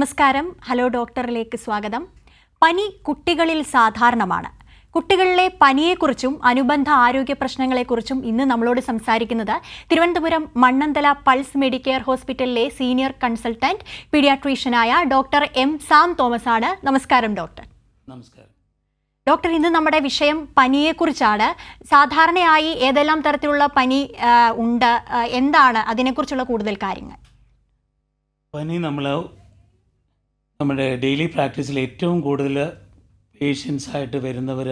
നമസ്കാരം. ഹലോ ഡോക്ടറിലേക്ക് സ്വാഗതം. പനി കുട്ടികളിൽ സാധാരണമാണ്. കുട്ടികളിലെ പനിയെക്കുറിച്ചും അനുബന്ധ ആരോഗ്യ പ്രശ്നങ്ങളെക്കുറിച്ചും ഇന്ന് നമ്മളോട് സംസാരിക്കുന്നത് തിരുവനന്തപുരം മണ്ണന്തല പൾസ് മെഡിക്കെയർ ഹോസ്പിറ്റലിലെ സീനിയർ കൺസൾട്ടന്റ് പീഡിയാട്രീഷ്യനായ ഡോക്ടർ എം സാം തോമസ് ആണ്. നമസ്കാരം ഡോക്ടർ. നമസ്കാരം ഡോക്ടർ. ഇന്ന് നമ്മുടെ വിഷയം പനിയെക്കുറിച്ചാണ്. സാധാരണയായി ഏതെല്ലാം തരത്തിലുള്ള പനി ഉണ്ട്, എന്താണ് അതിനെക്കുറിച്ചുള്ള കൂടുതൽ കാര്യങ്ങൾ? പനി നമ്മുടെ ഡെയിലി പ്രാക്ടീസിൽ ഏറ്റവും കൂടുതൽ പേഷ്യൻസായിട്ട് വരുന്നവർ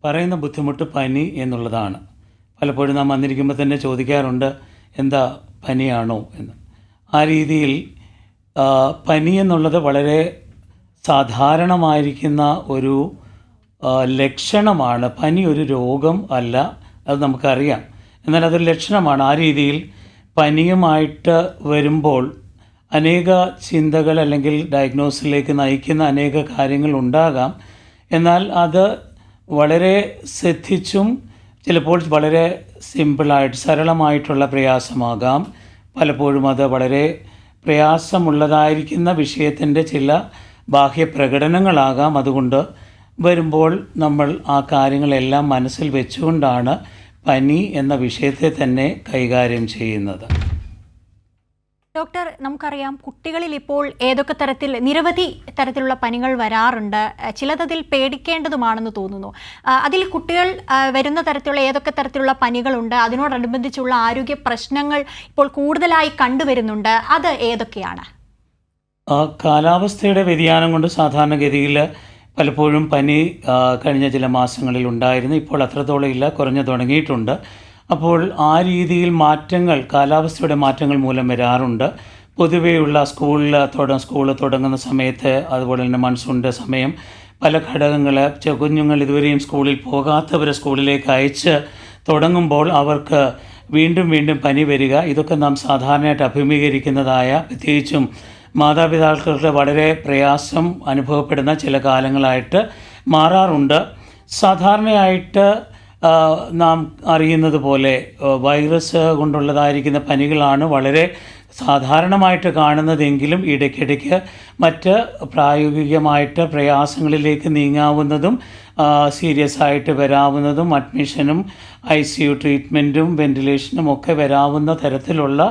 പറയുന്ന ബുദ്ധിമുട്ട് പനി എന്നുള്ളതാണ്. പലപ്പോഴും നാം വന്നിരിക്കുമ്പോൾ തന്നെ ചോദിക്കാറുണ്ട്, എന്താ പനിയാണോ എന്ന്. ആ രീതിയിൽ പനി എന്നുള്ളത് വളരെ സാധാരണമായിരിക്കുന്ന ഒരു ലക്ഷണമാണ്. പനി ഒരു രോഗം അല്ല, അത് നമുക്കറിയാം. എന്നാൽ അതൊരു ലക്ഷണമാണ്. ആ രീതിയിൽ പനിയുമായിട്ട് വരുമ്പോൾ അനേക ചിന്തകൾ അല്ലെങ്കിൽ ഡയഗ്നോസിലേക്ക് നയിക്കുന്ന അനേക കാര്യങ്ങൾ ഉണ്ടാകാം. എന്നാൽ അത് വളരെ ശ്രദ്ധിച്ചും ചിലപ്പോൾ വളരെ സിമ്പിളായിട്ട് സരളമായിട്ടുള്ള പ്രയാസമാകാം. പലപ്പോഴും അത് വളരെ പ്രയാസമുള്ളതായിരിക്കുന്ന വിഷയത്തിൻ്റെ ചില ബാഹ്യ പ്രകടനങ്ങളാകാം. അതുകൊണ്ട് വരുമ്പോൾ നമ്മൾ ആ കാര്യങ്ങളെല്ലാം മനസ്സിൽ വെച്ചുകൊണ്ടാണ് പനി എന്ന വിഷയത്തെ തന്നെ കൈകാര്യം ചെയ്യുന്നത്. ഡോക്ടർ, നമുക്കറിയാം കുട്ടികളിൽ ഇപ്പോൾ നിരവധി തരത്തിലുള്ള പനികൾ വരാറുണ്ട്. ചിലതതിൽ പേടിക്കേണ്ടതുമാണെന്ന് തോന്നുന്നു. അതിൽ കുട്ടികൾ വരുന്ന തരത്തിലുള്ള ഏതൊക്കെ തരത്തിലുള്ള പനികളുണ്ട്, അതിനോടനുബന്ധിച്ചുള്ള ആരോഗ്യ പ്രശ്നങ്ങൾ ഇപ്പോൾ കൂടുതലായി കണ്ടുവരുന്നുണ്ട്, അത് ഏതൊക്കെയാണ്? കാലാവസ്ഥയുടെ വ്യതിയാനം കൊണ്ട് സാധാരണഗതിയിൽ പലപ്പോഴും പനി കഴിഞ്ഞ ചില മാസങ്ങളിൽ ഉണ്ടായിരുന്നു. ഇപ്പോൾ അത്രത്തോളം ഇല്ല, കുറഞ്ഞു തുടങ്ങിയിട്ടുണ്ട്. അപ്പോൾ ആ രീതിയിൽ മാറ്റങ്ങൾ, കാലാവസ്ഥയുടെ മാറ്റങ്ങൾ മൂലം വരാറുണ്ട്. പൊതുവെയുള്ള സ്കൂൾ തുടങ്ങുന്ന സമയത്ത്, അതുപോലെ തന്നെ മൺസൂണിൻ്റെ സമയം, പല ഘടകങ്ങൾ, കുഞ്ഞുങ്ങൾ ഇതുവരെയും സ്കൂളിൽ പോകാത്തവരെ സ്കൂളിലേക്ക് അയച്ച് തുടങ്ങുമ്പോൾ അവർക്ക് വീണ്ടും വീണ്ടും പനി വരിക, ഇതൊക്കെ നാം സാധാരണയായിട്ട് അഭിമുഖീകരിക്കുന്നതായ, പ്രത്യേകിച്ചും മാതാപിതാക്കൾക്ക് വളരെ പ്രയാസം അനുഭവപ്പെടുന്ന ചില കാലങ്ങളായിട്ട് മാറാറുണ്ട്. സാധാരണയായിട്ട് നാം അറിയുന്നത് പോലെ വൈറസ് കൊണ്ടുള്ളതായിരിക്കുന്ന പനികളാണ് വളരെ സാധാരണമായിട്ട് കാണുന്നതെങ്കിലും ഇടയ്ക്കിടയ്ക്ക് മറ്റ് പ്രായോഗികമായിട്ട് പ്രയാസങ്ങളിലേക്ക് നീങ്ങാവുന്നതും സീരിയസ് ആയിട്ട് വരാവുന്നതും അഡ്മിഷനും ICU ട്രീറ്റ്മെൻറ്റും വെൻറ്റിലേഷനും ഒക്കെ വരാവുന്ന തരത്തിലുള്ള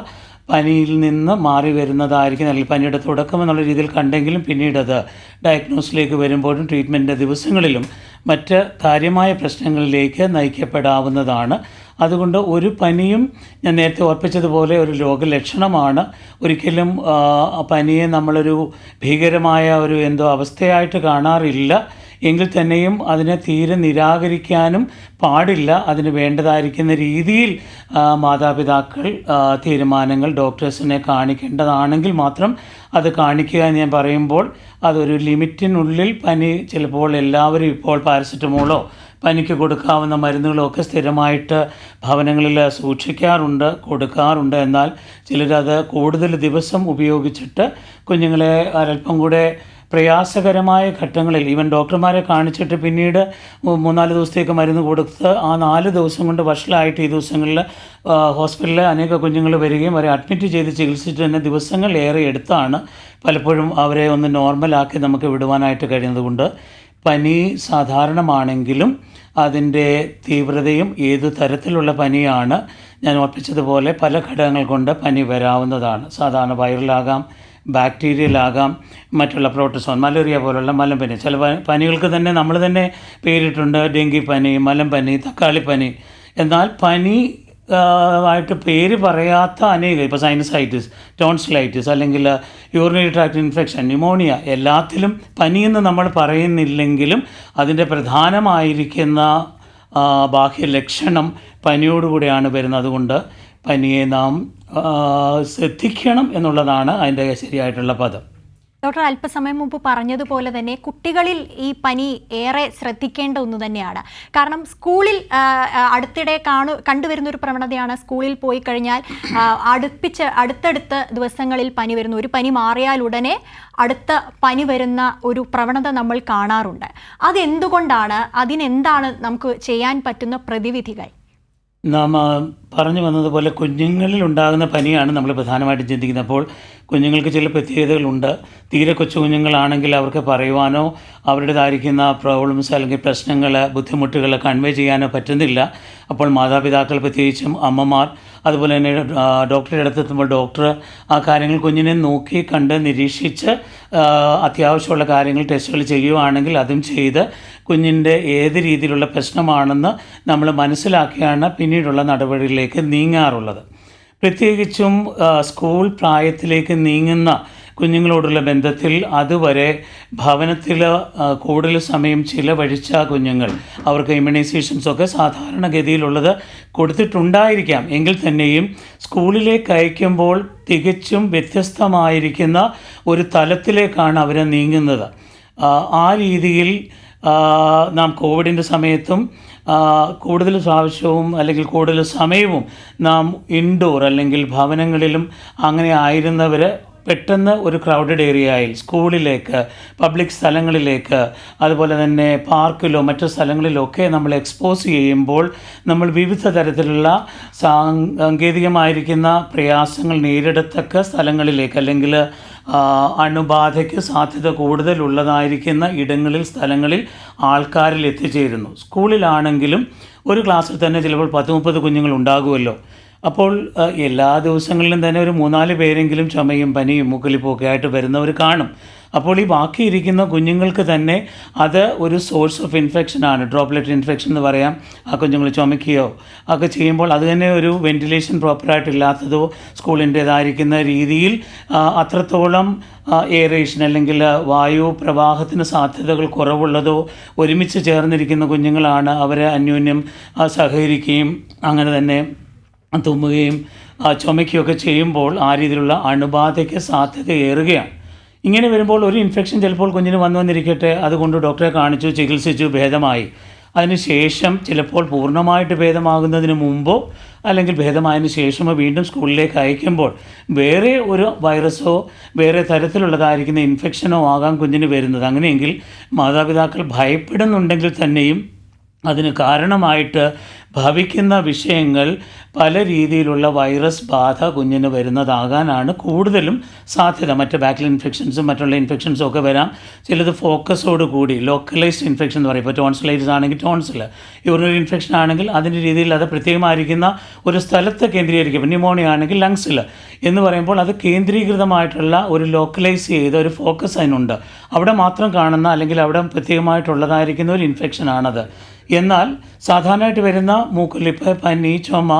പനിയിൽ നിന്ന് മാറി വരുന്നതായിരിക്കും. അല്ലെങ്കിൽ പനിയുടെ തുടക്കം എന്നുള്ള രീതിയിൽ കണ്ടെങ്കിലും പിന്നീട് അത് ഡയഗ്നോസിലേക്ക് വരുമ്പോഴും ട്രീറ്റ്മെൻറ്റിൻ്റെ ദിവസങ്ങളിലും മറ്റ് കാര്യമായ പ്രശ്നങ്ങളിലേക്ക് നയിക്കപ്പെടാവുന്നതാണ്. അതുകൊണ്ട് ഒരു പനിയും ഞാൻ നേരത്തെ ഓർപ്പിച്ചതുപോലെ ഒരു രോഗലക്ഷണമാണ്. ഒരിക്കലും പനിയെ നമ്മളൊരു ഭീകരമായ ഒരു അവസ്ഥയായിട്ട് കാണാറില്ല. എങ്കിൽ തന്നെയും അതിനെ തീരെ നിരാകരിക്കാനും പാടില്ല. അതിന് വേണ്ടതായിരിക്കുന്ന രീതിയിൽ മാതാപിതാക്കൾ തീരുമാനങ്ങൾ ഡോക്ടേഴ്സിനെ കാണിക്കേണ്ടതാണെങ്കിൽ മാത്രം അത് കാണിക്കുക എന്ന് ഞാൻ പറയുമ്പോൾ, അതൊരു ലിമിറ്റിനുള്ളിൽ പനി ചിലപ്പോൾ എല്ലാവരും ഇപ്പോൾ പാരസെറ്റമോളോ പനിക്ക് കൊടുക്കാവുന്ന മരുന്നുകളോ ഒക്കെ സ്ഥിരമായിട്ട് ഭവനങ്ങളിൽ സൂക്ഷിക്കാറുണ്ട്, കൊടുക്കാറുണ്ട്. എന്നാൽ ചിലരത് കൂടുതൽ ദിവസം ഉപയോഗിച്ചിട്ട് കുഞ്ഞുങ്ങളെ അല്പം കൂടെ പ്രയാസകരമായ ഘട്ടങ്ങളിൽ ഈവൻ ഡോക്ടർമാരെ കാണിച്ചിട്ട് പിന്നീട് 3-4 ദിവസത്തേക്ക് മരുന്ന് കൊടുത്ത് ആ 4 ദിവസം കൊണ്ട് വഷളായിട്ട് ഈ ദിവസങ്ങളിൽ ഹോസ്പിറ്റലിൽ അനേക കുഞ്ഞുങ്ങൾ വരികയും അവരെ അഡ്മിറ്റ് ചെയ്ത് ചികിത്സിച്ചിട്ട് തന്നെ ദിവസങ്ങൾ ഏറെ എടുത്താണ് പലപ്പോഴും അവരെ ഒന്ന് നോർമലാക്കി നമുക്ക് വിടുവാനായിട്ട് കഴിയുന്നത്. കൊണ്ട് പനി സാധാരണമാണെങ്കിലും അതിൻ്റെ തീവ്രതയും ഏതു തരത്തിലുള്ള പനിയാണ്, ഞാൻ ഓർപ്പിച്ചതുപോലെ പല ഘടകങ്ങൾ കൊണ്ട് പനി വരാവുന്നതാണ്. സാധാരണ വൈറലാകാം, ബാക്ടീരിയലാകാം, മറ്റുള്ള പ്രോട്ടോസോൺ, മലേറിയ പോലുള്ള മലമ്പനി. ചില പനികൾക്ക് തന്നെ നമ്മൾ തന്നെ പേരിട്ടുണ്ട്, ഡെങ്കിപ്പനി, മലമ്പനി, തക്കാളിപ്പനി. എന്നാൽ പനി ആയിട്ട് പേര് പറയാത്ത അനേകം, ഇപ്പോൾ സൈനസൈറ്റിസ്, ടോൺസിലൈറ്റിസ്, അല്ലെങ്കിൽ യൂറിനറി ട്രാക്ട് ഇൻഫെക്ഷൻ, ന്യൂമോണിയ, എല്ലാത്തിലും പനിയെന്ന് നമ്മൾ പറയുന്നില്ലെങ്കിലും അതിൻ്റെ പ്രധാനമായിരിക്കുന്ന ബാഹ്യലക്ഷണം പനിയോടുകൂടിയാണ് വരുന്നത്. അതുകൊണ്ട് പനിയെ നാം ശ്രദ്ധിക്കണം എന്നുള്ളതാണ് അതിൻ്റെ ശരിയായിട്ടുള്ള പദം. ഡോക്ടർ, അല്പസമയം മുമ്പ് പറഞ്ഞതുപോലെ തന്നെ കുട്ടികളിൽ ഈ പനി ഏറെ ശ്രദ്ധിക്കേണ്ട ഒന്ന് തന്നെയാണ്. കാരണം സ്കൂളിൽ അടുത്തിടെ കണ്ടുവരുന്നൊരു പ്രവണതയാണ്, സ്കൂളിൽ പോയി കഴിഞ്ഞാൽ അടുത്തടുത്ത ദിവസങ്ങളിൽ പനി വരുന്നു. ഒരു പനി മാറിയാൽ ഉടനെ അടുത്ത പനി വരുന്ന ഒരു പ്രവണത നമ്മൾ കാണാറുണ്ട്. അതെന്തുകൊണ്ടാണ്? അതിനെന്താണ് നമുക്ക് ചെയ്യാൻ പറ്റുന്ന പ്രതിവിധികൾ? നാം പറഞ്ഞു വന്നതുപോലെ കുഞ്ഞുങ്ങളിൽ ഉണ്ടാകുന്ന പനിയാണ് നമ്മൾ പ്രധാനമായിട്ടും ചിന്തിക്കുന്നത്. അപ്പോൾ കുഞ്ഞുങ്ങൾക്ക് ചില പ്രത്യേകതകളുണ്ട്. തീരെ കൊച്ചു കുഞ്ഞുങ്ങളാണെങ്കിൽ അവർക്ക് പറയുവാനോ അവരുടേതായിരിക്കുന്ന പ്രോബ്ലംസ് അല്ലെങ്കിൽ പ്രശ്നങ്ങൾ, ബുദ്ധിമുട്ടുകൾ കൺവേ ചെയ്യാനോ പറ്റുന്നില്ല. അപ്പോൾ മാതാപിതാക്കൾ, പ്രത്യേകിച്ചും അമ്മമാർ, അതുപോലെ തന്നെ ഡോക്ടറുടെ അടുത്തെത്തുമ്പോൾ ഡോക്ടർ ആ കാര്യങ്ങൾ കുഞ്ഞിനെ നോക്കി കണ്ട് നിരീക്ഷിച്ച് അത്യാവശ്യമുള്ള കാര്യങ്ങൾ, ടെസ്റ്റുകൾ ചെയ്യുകയാണെങ്കിൽ അതും ചെയ്ത് കുഞ്ഞിൻ്റെ ഏത് രീതിയിലുള്ള പ്രശ്നമാണെന്ന് നമ്മൾ മനസ്സിലാക്കിയാണ് പിന്നീടുള്ള നടപടികളിലേക്ക് നീങ്ങാറുള്ളത്. പ്രത്യേകിച്ചും സ്കൂൾ പ്രായത്തിലേക്ക് നീങ്ങുന്ന കുഞ്ഞുങ്ങളോടുള്ള ബന്ധത്തിൽ അതുവരെ ഭവനത്തിൽ കൂടുതൽ സമയം ചിലവഴിച്ച കുഞ്ഞുങ്ങൾ, അവർക്ക് ഇമ്മ്യൂണൈസേഷൻസൊക്കെ സാധാരണഗതിയിലുള്ളത് കൊടുത്തിട്ടുണ്ടായിരിക്കാം. എങ്കിൽ തന്നെയും സ്കൂളിലേക്ക് അയക്കുമ്പോൾ തികച്ചും വ്യത്യസ്തമായിരിക്കുന്ന ഒരു തലത്തിലേക്കാണ് അവർ നീങ്ങുന്നത്. ആ രീതിയിൽ നാം കോവിഡിൻ്റെ സമയത്തും കൂടുതൽ പ്രാവശ്യവും അല്ലെങ്കിൽ കൂടുതൽ സമയവും നാം ഇൻഡോർ അല്ലെങ്കിൽ ഭവനങ്ങളിലും അങ്ങനെ ആയിരുന്നവർ പെട്ടെന്ന് ഒരു ക്രൗഡഡ് ഏരിയയിൽ, സ്കൂളിലേക്ക്, പബ്ലിക് സ്ഥലങ്ങളിലേക്ക്, അതുപോലെ തന്നെ പാർക്കിലോ മറ്റു സ്ഥലങ്ങളിലൊക്കെ നമ്മൾ എക്സ്പോസ് ചെയ്യുമ്പോൾ നമ്മൾ വിവിധ തരത്തിലുള്ള സാങ്കേതികമായിരിക്കുന്ന പ്രയാസങ്ങൾ നേരിടത്തക്ക സ്ഥലങ്ങളിലേക്ക് അല്ലെങ്കിൽ അണുബാധയ്ക്ക് സാധ്യത കൂടുതലുള്ളതായിരിക്കുന്ന ഇടങ്ങളിൽ, സ്ഥലങ്ങളിൽ ആൾക്കാരിൽ എത്തിച്ചേരുന്നു. സ്കൂളിലാണെങ്കിലും ഒരു ക്ലാസ്സിൽ തന്നെ ചിലപ്പോൾ 10-30 കുഞ്ഞുങ്ങൾ ഉണ്ടാകുമല്ലോ. അപ്പോൾ എല്ലാ ദിവസങ്ങളിലും തന്നെ ഒരു 3-4 പേരെങ്കിലും ചുമയും പനിയും മൂക്കൊലിപ്പൊക്കെ ആയിട്ട് വരുന്നവർ കാണും. അപ്പോൾ ഈ ബാക്കിയിരിക്കുന്ന കുഞ്ഞുങ്ങൾക്ക് തന്നെ അത് ഒരു സോഴ്സ് ഓഫ് ഇൻഫെക്ഷനാണ്. ഡ്രോപ്ലെറ്റ് ഇൻഫെക്ഷൻ എന്ന് പറയാം. ആ കുഞ്ഞുങ്ങൾ ചുമയ്ക്കുകയോ ഒക്കെ ചെയ്യുമ്പോൾ അത് തന്നെ ഒരു വെൻറ്റിലേഷൻ പ്രോപ്പറായിട്ടില്ലാത്തതോ സ്കൂളിൻ്റേതായിരിക്കുന്ന രീതിയിൽ അത്രത്തോളം എയറേഷൻ അല്ലെങ്കിൽ വായു പ്രവാഹത്തിന് സാധ്യതകൾ കുറവുള്ളതോ ഒരുമിച്ച് ചേർന്നിരിക്കുന്ന കുഞ്ഞുങ്ങളാണ്. അവരെ അന്യോന്യം സഹകരിക്കുകയും അങ്ങനെ തന്നെ തുമ്മുകയും ചുമയ്ക്കുകയൊക്കെ ചെയ്യുമ്പോൾ ആ രീതിയിലുള്ള അണുബാധയ്ക്ക് സാധ്യത ഏറുകയാണ്. ഇങ്ങനെ വരുമ്പോൾ ഒരു ഇൻഫെക്ഷൻ ചിലപ്പോൾ കുഞ്ഞിന് വന്നിരിക്കട്ടെ, അതുകൊണ്ട് ഡോക്ടറെ കാണിച്ചു, ചികിത്സിച്ചു, ഭേദമായി. അതിനുശേഷം ചിലപ്പോൾ പൂർണ്ണമായിട്ട് ഭേദമാകുന്നതിന് മുമ്പോ അല്ലെങ്കിൽ ഭേദമായതിനു ശേഷമോ വീണ്ടും സ്കൂളിലേക്ക് അയക്കുമ്പോൾ വേറെ ഒരു വൈറസോ വേറെ തരത്തിലുള്ളതായിരിക്കുന്ന ഇൻഫെക്ഷനോ ആകാം കുഞ്ഞിന് വരുന്നത്. അങ്ങനെയെങ്കിൽ മാതാപിതാക്കൾ ഭയപ്പെടുന്നുണ്ടെങ്കിൽ തന്നെയും അതിന് കാരണമായിട്ട് ഭവിക്കുന്ന വിഷയങ്ങൾ പല രീതിയിലുള്ള വൈറസ് ബാധ കുഞ്ഞിന് വരുന്നതാകാനാണ് കൂടുതലും സാധ്യത. മറ്റ് ബാക്ടീരിയൽ ഇൻഫെക്ഷൻസും മറ്റുള്ള ഇൻഫെക്ഷൻസും ഒക്കെ വരാം. ചിലത് ഫോക്കസോട് കൂടി ലോക്കലൈസ്ഡ് ഇൻഫെക്ഷൻ എന്ന് പറയും. ഇപ്പോൾ ടോൺസിലൈറ്റിസ് ആണെങ്കിൽ ടോൺസിൽ, യൂറിനറി ഇൻഫെക്ഷൻ ആണെങ്കിൽ അതിൻ്റെ രീതിയിൽ അത് പ്രത്യേകമായിരിക്കുന്ന ഒരു സ്ഥലത്ത് കേന്ദ്രീകരിക്കും. ന്യൂമോണിയ ആണെങ്കിൽ ലങ്സിൽ എന്ന് പറയുമ്പോൾ അത് കേന്ദ്രീകൃതമായിട്ടുള്ള ഒരു ലോക്കലൈസ് ചെയ്ത ഒരു ഫോക്കസ് അതിനുണ്ട്. അവിടെ മാത്രം കാണുന്ന അല്ലെങ്കിൽ അവിടെ പ്രത്യേകമായിട്ടുള്ളതായിരിക്കുന്ന ഒരു ഇൻഫെക്ഷനാണത്. എന്നാൽ സാധാരണയായിട്ട് വരുന്ന മൂക്കൊലിപ്പ്, പനി, ചുമ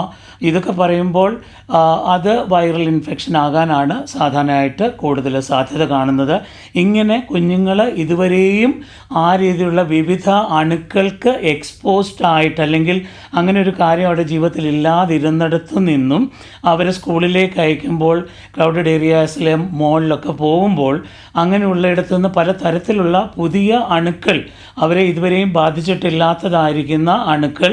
ഇതൊക്കെ പറയുമ്പോൾ അത് വൈറൽ ഇൻഫെക്ഷൻ ആകാനാണ് സാധാരണയായിട്ട് കൂടുതൽ സാധ്യത കാണുന്നത്. ഇങ്ങനെ കുഞ്ഞുങ്ങൾ ഇതുവരെയും ആ രീതിയിലുള്ള വിവിധ അണുക്കൾക്ക് എക്സ്പോസ്ഡ് ആയിട്ട് അല്ലെങ്കിൽ അങ്ങനെ ഒരു കാര്യം അവരുടെ ജീവിതത്തിൽ ഇല്ലാതിരുന്നിടത്തു നിന്നും അവരെ സ്കൂളിലേക്ക് അയക്കുമ്പോൾ ക്രൗഡഡ് ഏരിയാസിലെ മോളിലൊക്കെ പോകുമ്പോൾ അങ്ങനെയുള്ളയിടത്തു നിന്ന് പല തരത്തിലുള്ള പുതിയ അണുക്കൾ, അവരെ ഇതുവരെയും ബാധിച്ചിട്ടില്ലാത്തതായിരിക്കുന്ന അണുക്കൾ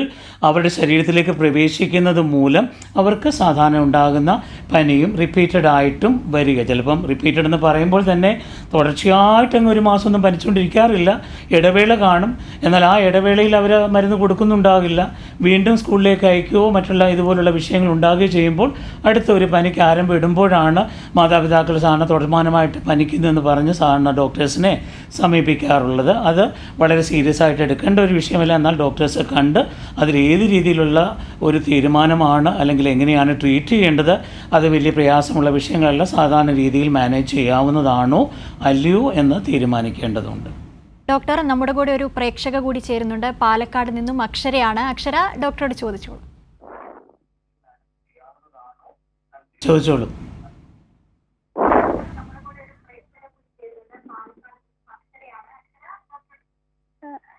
അവരുടെ ശരീരത്തിലേക്ക് പ്രവേശിക്കുന്നത് മൂലം അവർക്ക് സാധാരണ ഉണ്ടാകുന്ന പനിയും റിപ്പീറ്റഡ് ആയിട്ടും വരിക. ചിലപ്പം റിപ്പീറ്റഡ് എന്ന് പറയുമ്പോൾ തന്നെ തുടർച്ചയായിട്ടങ്ങ് ഒരു മാസമൊന്നും പനിച്ചുകൊണ്ടിരിക്കാറില്ല, ഇടവേള കാണും. എന്നാൽ ആ ഇടവേളയിൽ അവർ മരുന്ന് കൊടുക്കുന്നുണ്ടാകില്ല. വീണ്ടും സ്കൂളിലേക്ക് അയക്കുകയോ മറ്റുള്ള ഇതുപോലുള്ള വിഷയങ്ങൾ ഉണ്ടാകുകയോ ചെയ്യുമ്പോൾ അടുത്ത ഒരു പനിക്ക് ആരംഭം ഇടുമ്പോഴാണ് മാതാപിതാക്കൾ സാധാരണ തുടർമാനമായിട്ട് പനിക്കുന്നതെന്ന് പറഞ്ഞ് സാധാരണ ഡോക്ടേഴ്സിനെ സമീപിക്കാറുള്ളത്. അത് വളരെ സീരിയസ് ആയിട്ട് എടുക്കേണ്ട ഒരു വിഷയമല്ല. എന്നാൽ ഡോക്ടേഴ്സ് കണ്ട് അതിൽ ഏത് രീതിയിലുള്ള ഒരു തീരുമാനമാണ് അല്ലെങ്കിൽ എങ്ങനെയാണ് ട്രീറ്റ് ചെയ്യേണ്ടത്, അത് വലിയ പ്രയാസമുള്ള വിഷയങ്ങളല്ല, സാധാരണ രീതിയിൽ മാനേജ് ചെയ്യാവുന്നതാണോ അല്ലയോ എന്ന് തീരുമാനിക്കേണ്ടതുണ്ട്. ഡോക്ടർ, നമ്മുടെ കൂടെ ഒരു പ്രേക്ഷക കൂടി ചേരുന്നുണ്ട്. പാലക്കാട് നിന്നും അക്ഷരയാണ്. അക്ഷര, ഡോക്ടറോട് ചോദിച്ചോളൂ. ചോദിച്ചോളൂ.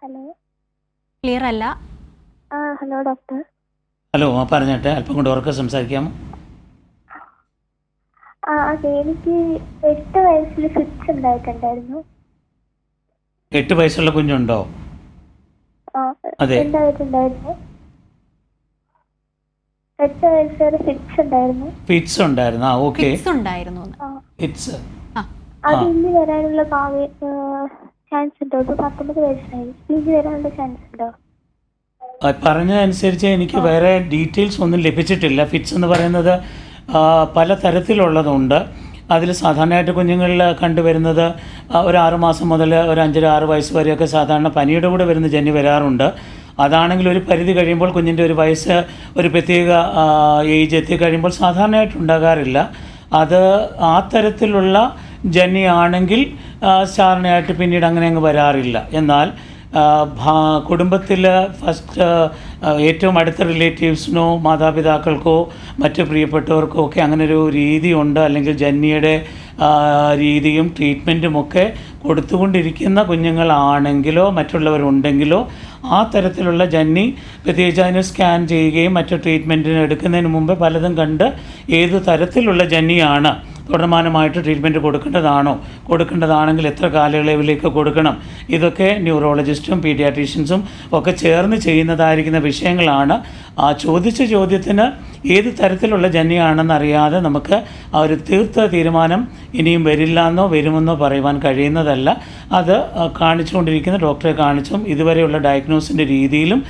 ഹലോ. ക്ലിയർ അല്ല. Hello doctor. ഹലോ, പറഞ്ഞിട്ട് അല്പം കൂടെ ഉറക്കെ സംസാരിക്കാമോ? അതെ, എനിക്ക് 8 വയസ്സിൽ ഫിറ്റ്സ് ഉണ്ടായിട്ടുണ്ടായിരുന്നു. 8 വയസ്സുള്ള കുഞ്ഞുണ്ടോ? അതെ, ഉണ്ടായിട്ടുണ്ടായിരുന്നു. 8 വയസ്സ് വരെ ഫിറ്റ്സ് ഉണ്ടായിരുന്നു. ഫിറ്റ്സ് ഉണ്ടായിരുന്നു. ഓക്കെ, ഫിറ്റ്സ് അത് ഇനി വരാനുള്ള ചാൻസ് ഉണ്ടോ? 19 വയസ്സായി, ഇനി വരാനുള്ള ചാൻസ് ഉണ്ടോ? പറഞ്ഞതനുസരിച്ച് എനിക്ക് വേറെ ഡീറ്റെയിൽസ് ഒന്നും ലഭിച്ചിട്ടില്ല. ഫിറ്റ്സ് എന്ന് പറയുന്നത് പല തരത്തിലുള്ളതുണ്ട്. അതിൽ സാധാരണയായിട്ട് കുഞ്ഞുങ്ങളിൽ കണ്ടുവരുന്നത് ഒരു 6 മാസം മുതൽ ഒരു 5-6 വയസ്സ് വരെയൊക്കെ സാധാരണ പനിയുടെ കൂടെ വരുന്ന ജന്നി വരാറുണ്ട്. അതാണെങ്കിൽ ഒരു പരിധി കഴിയുമ്പോൾ കുഞ്ഞിൻ്റെ ഒരു വയസ്സ് ഒരു പ്രത്യേക ഏജ് എത്തിക്കഴിയുമ്പോൾ സാധാരണയായിട്ട് ഉണ്ടാകാറില്ല. അത് ആ തരത്തിലുള്ള ജന്നിയാണെങ്കിൽ സാധാരണയായിട്ട് പിന്നീട് അങ്ങനെ അങ്ങ് വരാറില്ല. എന്നാൽ കുടുംബത്തിൽ ഫസ്റ്റ് ഏറ്റവും അടുത്ത റിലേറ്റീവ്സിനോ മാതാപിതാക്കൾക്കോ മറ്റ് പ്രിയപ്പെട്ടവർക്കോ ഒക്കെ അങ്ങനൊരു രീതിയുണ്ട്, അല്ലെങ്കിൽ ജന്നിയുടെ രീതിയും ട്രീറ്റ്മെൻറ്റുമൊക്കെ കൊടുത്തുകൊണ്ടിരിക്കുന്ന കുഞ്ഞുങ്ങളാണെങ്കിലോ മറ്റുള്ളവരുണ്ടെങ്കിലോ ആ തരത്തിലുള്ള ജന്നി പ്രത്യേകിച്ച് അതിന് സ്കാൻ ചെയ്യുകയും മറ്റു ട്രീറ്റ്മെൻറ്റിന് എടുക്കുന്നതിന് മുമ്പ് പലതും കണ്ട് ഏത് തരത്തിലുള്ള ജന്നിയാണ്, തുടർമാനമായിട്ട് ട്രീറ്റ്മെൻറ്റ് കൊടുക്കേണ്ടതാണെങ്കിൽ എത്ര കാലയളവിലേക്ക് കൊടുക്കണം, ഇതൊക്കെ ന്യൂറോളജിസ്റ്റും പീഡിയാട്രീഷ്യൻസും ഒക്കെ ചേർന്ന് ചെയ്യുന്നതായിരിക്കുന്ന വിഷയങ്ങളാണ്. ആ ചോദിച്ച ചോദ്യത്തിന് ഏത് തരത്തിലുള്ള ജന്യാണെന്നറിയാതെ നമുക്ക് ആ ഒരു തീരുമാനം ഇനിയും വരില്ലെന്നോ വരുമെന്നോ പറയുവാൻ കഴിയുന്നതല്ല. അത് കാണിച്ചുകൊണ്ടിരിക്കുന്ന ഡോക്ടറെ കാണിച്ചും ഇതുവരെയുള്ള ഡയഗ്നോസിൻ്റെ രീതിയിലും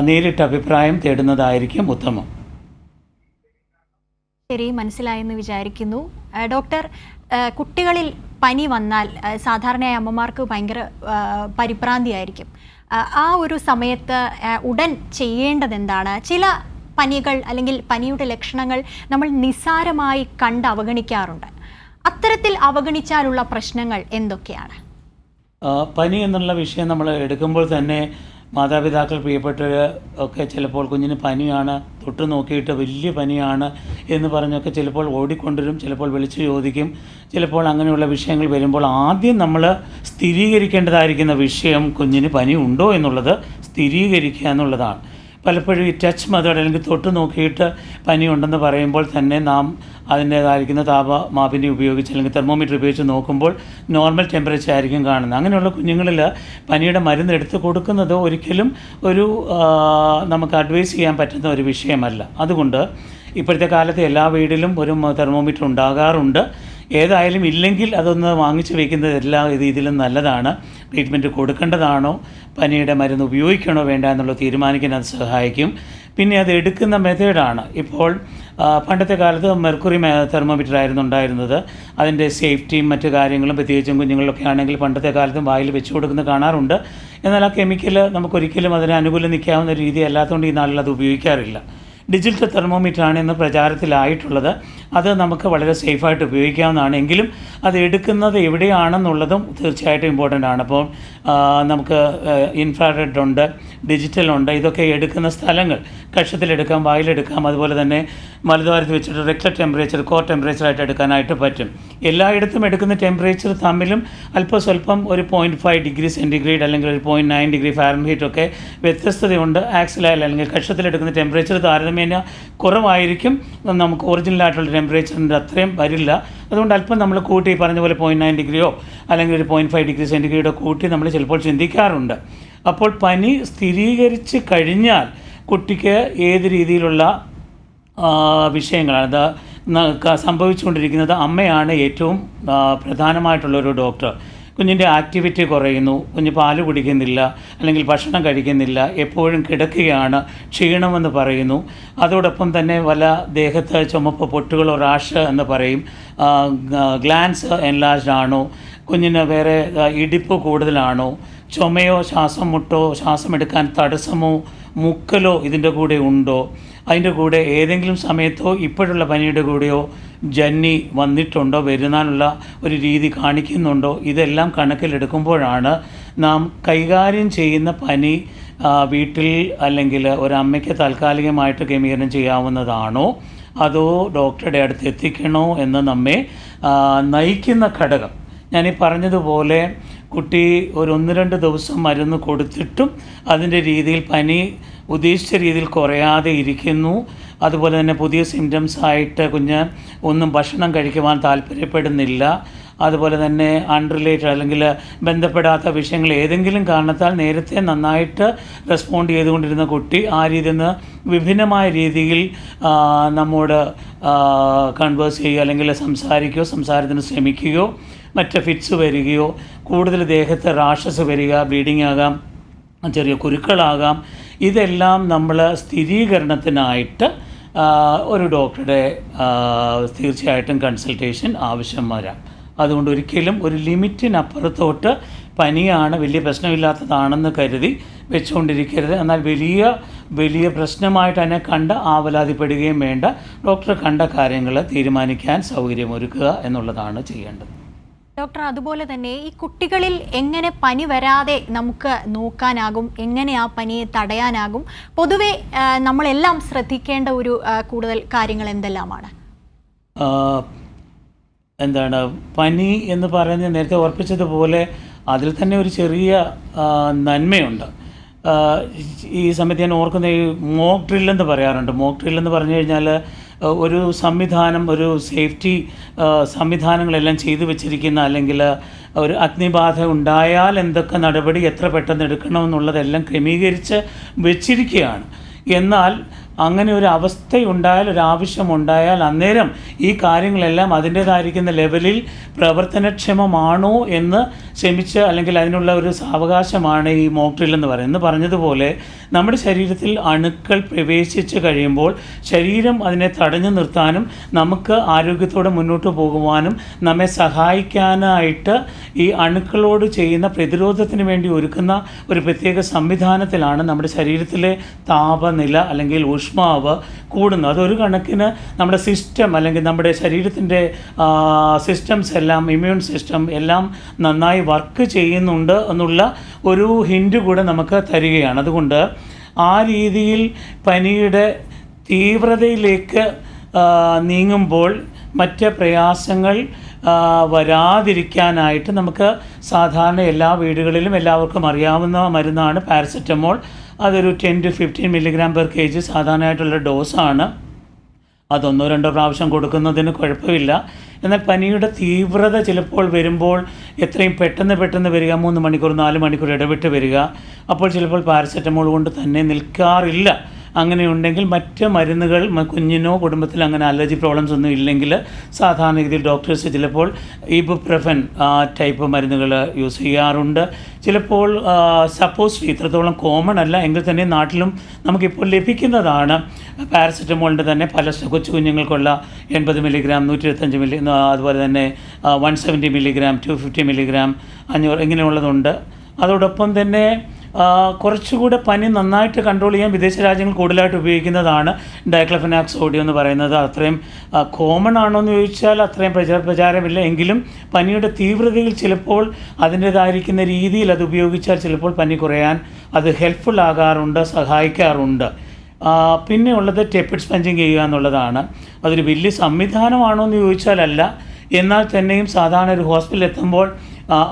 നേരിട്ട് അഭിപ്രായം തേടുന്നതായിരിക്കും ഉത്തമം. ശരി, മനസ്സിലായെന്ന് വിചാരിക്കുന്നു. ഡോക്ടർ, കുട്ടികളിൽ പനി വന്നാൽ സാധാരണയായി അമ്മമാർക്ക് ഭയങ്കര പരിഭ്രാന്തിയായിരിക്കും. ആ ഒരു സമയത്ത് ഉടൻ ചെയ്യേണ്ടത് എന്താണ്? ചില പനികൾ അല്ലെങ്കിൽ പനിയുടെ ലക്ഷണങ്ങൾ നമ്മൾ നിസ്സാരമായി കണ്ട് അവഗണിക്കാറുണ്ട്. അത്തരത്തിൽ അവഗണിച്ചാലുള്ള പ്രശ്നങ്ങൾ എന്തൊക്കെയാണ്? പനി എന്നുള്ള വിഷയം നമ്മൾ എടുക്കുമ്പോൾ തന്നെ മാതാപിതാക്കൾ പ്രിയപ്പെട്ടവർ ഒക്കെ ചിലപ്പോൾ കുഞ്ഞിന് പനിയാണ്, തൊട്ട് നോക്കിയിട്ട് വലിയ പനിയാണ് എന്ന് പറഞ്ഞൊക്കെ ചിലപ്പോൾ ഓടിക്കൊണ്ടുവരും, ചിലപ്പോൾ വിളിച്ചു ചോദിക്കും. ചിലപ്പോൾ അങ്ങനെയുള്ള വിഷയങ്ങൾ വരുമ്പോൾ ആദ്യം നമ്മൾ സ്ഥിരീകരിക്കേണ്ടതായിരിക്കുന്ന വിഷയം കുഞ്ഞിന് പനി ഉണ്ടോ എന്നുള്ളത് സ്ഥിരീകരിക്കുക എന്നുള്ളതാണ്. പലപ്പോഴും ഈ ടച്ച് മെത്തേഡ് അല്ലെങ്കിൽ തൊട്ട് നോക്കിയിട്ട് പനിയുണ്ടെന്ന് പറയുമ്പോൾ തന്നെ നാം അതിൻ്റേതായിരിക്കുന്ന താപമാപിനി ഉപയോഗിച്ച് അല്ലെങ്കിൽ തെർമോമീറ്റർ ഉപയോഗിച്ച് നോക്കുമ്പോൾ നോർമൽ ടെമ്പറേച്ചർ ആയിരിക്കും കാണുന്നത്. അങ്ങനെയുള്ള കുഞ്ഞുങ്ങളിൽ പനിയുടെ മരുന്ന് എടുത്ത് കൊടുക്കുന്നത് ഒരിക്കലും ഒരു നമുക്ക് അഡ്വൈസ് ചെയ്യാൻ പറ്റുന്ന ഒരു വിഷയമല്ല. അതുകൊണ്ട് ഇപ്പോഴത്തെ കാലത്ത് എല്ലാ വീട്ടിലും ഒരു തെർമോമീറ്റർ ഉണ്ടാകാറുണ്ട്. ഏതായാലും ഇല്ലെങ്കിൽ അതൊന്ന് വാങ്ങിച്ച് വയ്ക്കുന്നത് എല്ലാ രീതിയിലും നല്ലതാണ്. ട്രീറ്റ്മെൻറ്റ് കൊടുക്കേണ്ടതാണോ, പനിയുടെ മരുന്ന് ഉപയോഗിക്കണോ വേണ്ട എന്നുള്ളത് തീരുമാനിക്കാൻ അത് സഹായിക്കും. പിന്നെ അത് എടുക്കുന്ന മെത്തേഡാണ്. ഇപ്പോൾ പണ്ടത്തെ കാലത്ത് മെർക്കുറി തെർമോമീറ്റർ ആയിരുന്നു ഉണ്ടായിരുന്നത്. അതിൻ്റെ സേഫ്റ്റിയും മറ്റു കാര്യങ്ങളും പ്രത്യേകിച്ചും കുഞ്ഞുങ്ങളിലൊക്കെ ആണെങ്കിൽ പണ്ടത്തെ കാലത്തും വായിൽ വെച്ച് കൊടുക്കുന്നത് കാണാറുണ്ട്. എന്നാൽ ആ കെമിക്കൽ നമുക്കൊരിക്കലും അതിന് അനുകൂലം നിൽക്കാവുന്ന രീതി അല്ലാത്തതുകൊണ്ട് ഈ നാളിൽ അത് ഉപയോഗിക്കാറില്ല. ഡിജിറ്റൽ തെർമോമീറ്ററാണ് ഇന്ന് പ്രചാരത്തിലായിട്ടുള്ളത്. അത് നമുക്ക് വളരെ സേഫായിട്ട് ഉപയോഗിക്കാവുന്നതാണ്. എങ്കിലും അത് എടുക്കുന്നത് എവിടെയാണെന്നുള്ളതും തീർച്ചയായിട്ടും ഇമ്പോർട്ടൻ്റ് ആണ്. അപ്പോൾ നമുക്ക് ഇൻഫ്രാറെഡ് ഉണ്ട്, ഡിജിറ്റലുണ്ട്. ഇതൊക്കെ എടുക്കുന്ന സ്ഥലങ്ങൾ കക്ഷത്തിലെടുക്കാം, വായിലെടുക്കാം, അതുപോലെ തന്നെ മലദ്വാരത്ത് വെച്ചിട്ട് റെക്ടൽ ടെമ്പറേച്ചർ, കോർ ടെമ്പറേച്ചറായിട്ട് എടുക്കാനായിട്ട് പറ്റും. എല്ലായിടത്തും എടുക്കുന്ന ടെമ്പറേച്ചർ തമ്മിലും അല്പം സ്വല്പം ഒരു 0.5 ഡിഗ്രി സെൻറ്റിഗ്രേഡ് അല്ലെങ്കിൽ ഒരു 0.9 ഡിഗ്രി ഫാരൻഹീറ്റ് ഒക്കെ വ്യത്യസ്തതയുണ്ട്. ആക്സിലായാലും അല്ലെങ്കിൽ കക്ഷത്തിലെടുക്കുന്ന ടെമ്പറേച്ചർ താരതമ്യേന കുറവായിരിക്കും. നമുക്ക് ഒറിജിനലായിട്ടുള്ള ടെമ്പറേച്ചറിൻ്റെ അത്രയും വരില്ല. അതുകൊണ്ട് അല്പം നമ്മൾ കൂട്ടി പറഞ്ഞ പോലെ 0.9 ഡിഗ്രിയോ അല്ലെങ്കിൽ ഒരു 0.5 ഡിഗ്രി സെൻറ്റിഗ്രേഡോ കൂട്ടി നമ്മൾ ചിലപ്പോൾ ചിന്തിക്കാറുണ്ട്. അപ്പോൾ പനി സ്ഥിരീകരിച്ച് കഴിഞ്ഞാൽ കുട്ടിക്ക് ഏത് രീതിയിലുള്ള വിഷയങ്ങളാണ് അത് സംഭവിച്ചുകൊണ്ടിരിക്കുന്നത്, അമ്മയാണ് ഏറ്റവും പ്രധാനമായിട്ടുള്ളൊരു ഡോക്ടർ. കുഞ്ഞിൻ്റെ ആക്ടിവിറ്റി കുറയുന്നു, കുഞ്ഞ് പാല് കുടിക്കുന്നില്ല അല്ലെങ്കിൽ ഭക്ഷണം കഴിക്കുന്നില്ല, എപ്പോഴും കിടക്കുകയാണ്, ക്ഷീണമെന്ന് പറയുന്നു. അതോടൊപ്പം തന്നെ വല്ല ദേഹത്ത് ചുമപ്പ് പൊട്ടുകളോ റാഷ് എന്ന് പറയും, ഗ്ലാൻസ് എൻലാർജ്ഡ് ആണോ, കുഞ്ഞിന് വേറെ ഇടിപ്പ് കൂടുതലാണോ, ചുമയോ ശ്വാസം മുട്ടോ ശ്വാസമെടുക്കാൻ തടസ്സമോ മുക്കലോ ഇതിൻ്റെ കൂടെ ഉണ്ടോ, അതിൻ്റെ കൂടെ ഏതെങ്കിലും സമയത്തോ ഇപ്പോഴുള്ള പനിയുടെ കൂടെയോ ജന്നി വന്നിട്ടുണ്ടോ, വരുന്നാനുള്ള ഒരു രീതി കാണിക്കുന്നുണ്ടോ, ഇതെല്ലാം കണക്കിലെടുക്കുമ്പോഴാണ് നാം കൈകാര്യം ചെയ്യുന്ന പനി വീട്ടിൽ അല്ലെങ്കിൽ ഒരമ്മയ്ക്ക് താൽക്കാലികമായിട്ട് ക്രമീകരണം ചെയ്യാവുന്നതാണോ അതോ ഡോക്ടറുടെ അടുത്ത് എത്തിക്കണോ എന്ന് നമ്മെ നയിക്കുന്ന ഘടകം. ഞാനീ പറഞ്ഞതുപോലെ കുട്ടി ഒരു 1-2 ദിവസം മരുന്ന് കൊടുത്തിട്ടും അതിൻ്റെ രീതിയിൽ പനി ഉദ്ദേശിച്ച രീതിയിൽ കുറയാതെ ഇരിക്കുന്നു. അതുപോലെ തന്നെ പുതിയ സിംറ്റംസ് ആയിട്ട് കുഞ്ഞ് ഒന്നും ഭക്ഷണം കഴിക്കുവാൻ താല്പര്യപ്പെടുന്നില്ല. അതുപോലെ തന്നെ അൺറിലേറ്റഡ് അല്ലെങ്കിൽ ബന്ധപ്പെടാത്ത വിഷയങ്ങൾ ഏതെങ്കിലും കാരണത്താൽ നേരത്തെ നന്നായിട്ട് റെസ്പോണ്ട് ചെയ്തുകൊണ്ടിരുന്ന കുട്ടി ആ രീതിയിൽ നിന്ന് വിഭിന്നമായ രീതിയിൽ നമ്മോട് കൺവേഴ്സ് ചെയ്യുകയോ അല്ലെങ്കിൽ സംസാരിക്കുകയോ സംസാരത്തിന് ശ്രമിക്കുകയോ മറ്റ് ഫിറ്റ്സ് വരികയോ കൂടുതൽ ദേഹത്ത് റാഷസ് വരിക, ബ്ലീഡിംഗ് ആകാം, ചെറിയ കുരുക്കളാകാം, ഇതെല്ലാം നമ്മൾ സ്ഥിരീകരണത്തിനായിട്ട് ഒരു ഡോക്ടറുടെ തീർച്ചയായിട്ടും കൺസൾട്ടേഷൻ ആവശ്യം വരാം. അതുകൊണ്ട് ഒരിക്കലും ഒരു ലിമിറ്റിനപ്പുറത്തോട്ട് പനിയാണ് വലിയ പ്രശ്നമില്ലാത്തതാണെന്ന് കരുതി വെച്ചുകൊണ്ടിരിക്കരുത്. എന്നാൽ വലിയ പ്രശ്നമായിട്ട് തന്നെ കണ്ട് ആവലാതിപ്പെടുകയും വേണ്ട. ഡോക്ടറെ കണ്ട കാര്യങ്ങൾ തീരുമാനിക്കാൻ സൗകര്യമൊരുക്കുക എന്നുള്ളതാണ് ചെയ്യേണ്ടത്. ഡോക്ടർ, അതുപോലെ തന്നെ ഈ കുട്ടികളിൽ എങ്ങനെ പനി വരാതെ നമുക്ക് നോക്കാനാകും, എങ്ങനെ ആ പനിയെ തടയാനാകും, പൊതുവെ നമ്മളെല്ലാം ശ്രദ്ധിക്കേണ്ട ഒരു കൂടുതൽ കാര്യങ്ങൾ എന്തെല്ലാമാണ്? പനി എന്ന് പറയുന്നത് നേരത്തെ ഓർപ്പിച്ചതുപോലെ അതിൽ തന്നെ ഒരു ചെറിയ നന്മയുണ്ട്. ഈ സമയത്ത് ഞാൻ ഓർക്കുന്ന ഈ മോക്ക് ഡ്രില്ലെന്ന് പറയാറുണ്ട്. മോക്ക് ഡ്രില്ലെന്ന് പറഞ്ഞു കഴിഞ്ഞാൽ ഒരു സംവിധാനം, ഒരു സേഫ്റ്റി സംവിധാനങ്ങളെല്ലാം ചെയ്തു വെച്ചിരിക്കുന്ന, അല്ലെങ്കിൽ ഒരു അഗ്നിബാധ ഉണ്ടായാൽ എന്തൊക്കെ നടപടി എത്ര പെട്ടെന്ന് എടുക്കണമെന്നുള്ളതെല്ലാം ക്രമീകരിച്ച് വെച്ചിരിക്കുകയാണ്. എന്നാൽ അങ്ങനെ ഒരു അവസ്ഥയുണ്ടായാൽ, ഒരാവശ്യമുണ്ടായാൽ അന്നേരം ഈ കാര്യങ്ങളെല്ലാം അതിൻ്റേതായിരിക്കുന്ന ലെവലിൽ പ്രവർത്തനക്ഷമമാണോ എന്ന് ശ്രമിച്ച്, അല്ലെങ്കിൽ അതിനുള്ള ഒരു സാവകാശമാണ് ഈ മോക്ക് ഡ്രിൽ എന്ന് പറയുന്നത്. പറഞ്ഞതുപോലെ നമ്മുടെ ശരീരത്തിൽ അണുക്കൾ പ്രവേശിച്ച് കഴിയുമ്പോൾ ശരീരം അതിനെ തടഞ്ഞു നിർത്താനും നമുക്ക് ആരോഗ്യത്തോടെ മുന്നോട്ട് പോകുവാനും നമ്മെ സഹായിക്കാനായിട്ട് ഈ അണുക്കളോട് ചെയ്യുന്ന പ്രതിരോധത്തിന് വേണ്ടി ഒരുക്കുന്ന ഒരു പ്രത്യേക സംവിധാനത്തിലാണ് നമ്മുടെ ശരീരത്തിലെ താപനില അല്ലെങ്കിൽ ഊഷ്മാവ് കൂടുന്നത്. അതൊരു കണക്കിന് നമ്മുടെ സിസ്റ്റം, അല്ലെങ്കിൽ നമ്മുടെ ശരീരത്തിൻ്റെ സിസ്റ്റംസ് എല്ലാം, ഇമ്മ്യൂൺ സിസ്റ്റം എല്ലാം നന്നായി വർക്ക് ചെയ്യുന്നുണ്ട് എന്നുള്ള ഒരു ഹിൻറ്റ് കൂടെ നമുക്ക് തരികയാണ്. അതുകൊണ്ട് ആ രീതിയിൽ പനിയുടെ തീവ്രതയിലേക്ക് നീങ്ങുമ്പോൾ മറ്റ് പ്രയാസങ്ങൾ വരാതിരിക്കാനായിട്ട് നമുക്ക് സാധാരണ എല്ലാ വീടുകളിലും എല്ലാവർക്കും അറിയാവുന്ന മരുന്നാണ് പാരസെറ്റമോൾ. അതൊരു 10 to 15 milligram per kg സാധാരണയായിട്ടുള്ള ഡോസാണ്. അതൊന്നോ രണ്ടോ പ്രാവശ്യം കൊടുക്കുന്നതിന് കുഴപ്പമില്ല. എന്നാൽ പനിയുടെ തീവ്രത ചിലപ്പോൾ വരുമ്പോൾ എത്രയും പെട്ടെന്ന് വരിക, 3 മണിക്കൂർ 4 മണിക്കൂർ ഇടവിട്ട് വരിക, അപ്പോൾ ചിലപ്പോൾ പാരസെറ്റമോൾ കൊണ്ട് തന്നെ നിൽക്കാറില്ല. അങ്ങനെയുണ്ടെങ്കിൽ മറ്റ് മരുന്നുകൾ, കുഞ്ഞിനോ കുടുംബത്തിൽ അങ്ങനെ അലർജി പ്രോബ്ലംസ് ഒന്നും ഇല്ലെങ്കിൽ സാധാരണ രീതിയിൽ ഡോക്ടേഴ്സ് ചിലപ്പോൾ ഇബുപ്രഫൻ ടൈപ്പ് മരുന്നുകൾ യൂസ് ചെയ്യാറുണ്ട്. ചിലപ്പോൾ സപ്പോസ് ഇത്രത്തോളം കോമൺ അല്ല എങ്കിൽ തന്നെ നാട്ടിലും നമുക്കിപ്പോൾ ലഭിക്കുന്നതാണ് പാരസെറ്റമോളിൻ്റെ തന്നെ പല കൊച്ചു കുഞ്ഞുങ്ങൾക്കുള്ള 80 മില്ലിഗ്രാം, 125 മില്ലി, അതുപോലെ തന്നെ 170 മില്ലിഗ്രാം, 250 മില്ലിഗ്രാം, 500 ഇങ്ങനെയുള്ളതുണ്ട്. അതോടൊപ്പം തന്നെ കുറച്ചുകൂടെ പനി നന്നായിട്ട് കൺട്രോൾ ചെയ്യാൻ വിദേശ രാജ്യങ്ങൾ കൂടുതലായിട്ട് ഉപയോഗിക്കുന്നതാണ് ഡൈക്ലോഫെനാക് സോഡിയം എന്ന് പറയുന്നത്. അത്രയും കോമൺ ആണോ എന്ന് ചോദിച്ചാൽ അത്രയും പ്രചാരമില്ല. എങ്കിലും പനിയുടെ തീവ്രതയിൽ ചിലപ്പോൾ അതിൻ്റേതായിരിക്കുന്ന രീതിയിൽ അത് ഉപയോഗിച്ചാൽ ചിലപ്പോൾ പനി കുറയാൻ അത് ഹെൽപ്ഫുൾ ആകാറുണ്ട്, സഹായിക്കാറുണ്ട്. പിന്നെ ഉള്ളത് ടെപ്പിഡ് സ്പഞ്ചിങ് ചെയ്യുക എന്നുള്ളതാണ്. അതൊരു വലിയ സംവിധാനമാണോ എന്ന് ചോദിച്ചാലല്ല. എന്നാൽ തന്നെയും സാധാരണ ഒരു ഹോസ്പിറ്റലിൽ എത്തുമ്പോൾ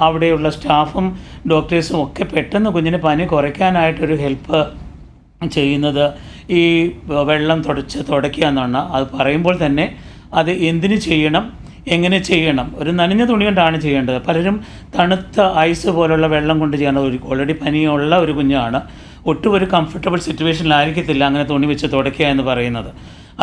അവിടെയുള്ള സ്റ്റാഫും ഡോക്ടേഴ്സും ഒക്കെ പെട്ടെന്ന് കുഞ്ഞിന് പനി കുറയ്ക്കാനായിട്ടൊരു ഹെൽപ്പ് ചെയ്യുന്നത് ഈ വെള്ളം തുടയ്ക്കുക എന്നാണ്. അത് പറയുമ്പോൾ തന്നെ അത് എന്തിന് ചെയ്യണം, എങ്ങനെ ചെയ്യണം, ഒരു നനഞ്ഞ തുണി കൊണ്ടാണ് ചെയ്യേണ്ടത്. പലരും തണുത്ത ഐസ് പോലുള്ള വെള്ളം കൊണ്ട് ചെയ്യണം. ഓൾറെഡി പനിയുള്ള ഒരു കുഞ്ഞാണ്, ഒട്ടും ഒരു കംഫർട്ടബിൾ സിറ്റുവേഷനിലായിരിക്കത്തില്ല അങ്ങനെ തുണി വെച്ച് തുടയ്ക്കുക എന്ന് പറയുന്നത്.